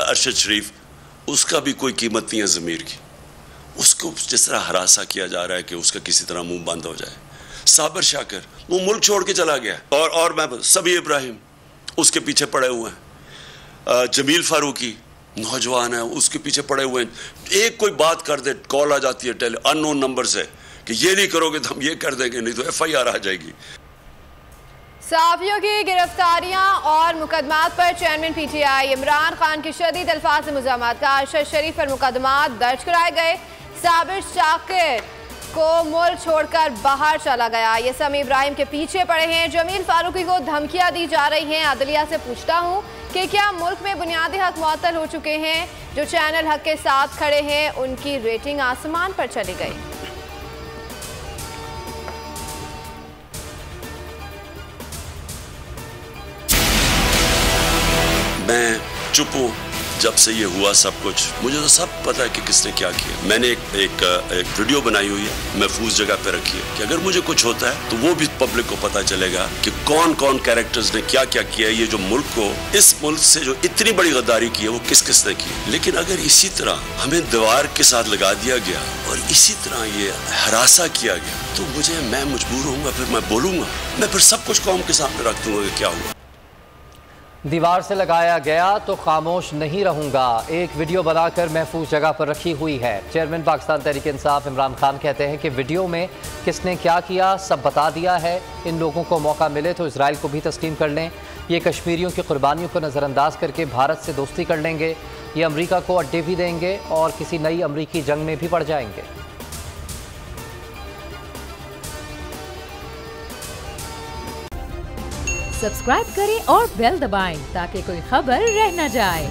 अरशद शरीफ, उसका भी कोई कीमत नहीं है ज़मीर की। उसको जिस तरह हरासा किया जा रहा है कि उसका किसी तरह मुंह बंद हो जाए। साबिर शाकिर वो मुल्क छोड़ के चला गया, और मैं सभी इब्राहिम उसके पीछे पड़े हुए हैं। जमील फारूकी नौजवान है, उसके पीछे पड़े हुए हैं। एक कोई बात कर दे, कॉल आ जाती है अननोन नंबर से कि ये नहीं करोगे तो हम ये कर देंगे, नहीं तो FIR आ जाएगी। सहाफियों की गिरफ्तारियां और मुकदमात पर चेयरमैन PTI इमरान खान की शदीद अल्फाज से मुज़ाहमत का। अरशद शरीफ पर मुकदमात दर्ज कराए गए। साबिर शाकिर को मुल्क छोड़कर बाहर चला गया। ये समी इब्राहिम के पीछे पड़े हैं। जमील फारूकी को धमकियां दी जा रही हैं। अदलिया से पूछता हूं कि क्या मुल्क में बुनियादी हक मुअत्तल हो चुके हैं? जो चैनल हक के साथ खड़े हैं उनकी रेटिंग आसमान पर चली गई। मैं चुप हूँ जब से ये हुआ सब कुछ। मुझे तो सब पता है कि किसने क्या किया। मैंने एक वीडियो बनाई हुई है, महफूज जगह पे रखी है कि अगर मुझे कुछ होता है तो वो भी पब्लिक को पता चलेगा कि कौन कौन कैरेक्टर्स ने क्या क्या किया। ये जो मुल्क को, इस मुल्क से जो इतनी बड़ी गद्दारी की है वो किस किस ने की। लेकिन अगर इसी तरह हमें दीवार के साथ लगा दिया गया और इसी तरह ये हरासा किया गया तो मैं मजबूर होऊंगा, फिर मैं बोलूंगा, मैं फिर सब कुछ कौम के सामने रख दूंगा कि क्या हुआ। दीवार से लगाया गया तो खामोश नहीं रहूंगा, एक वीडियो बनाकर महफूज जगह पर रखी हुई है। चेयरमैन पाकिस्तान तहरीक इंसाफ इमरान खान कहते हैं कि वीडियो में किसने क्या किया सब बता दिया है। इन लोगों को मौका मिले तो इसराइल को भी तस्लीम कर लें। ये कश्मीरियों की कुर्बानियों को नज़रअंदाज करके भारत से दोस्ती कर लेंगे। ये अमरीका को अड्डे भी देंगे और किसी नई अमरीकी जंग में भी पड़ जाएंगे। सब्सक्राइब करें और बेल दबाएं ताकि कोई खबर रह न जाए।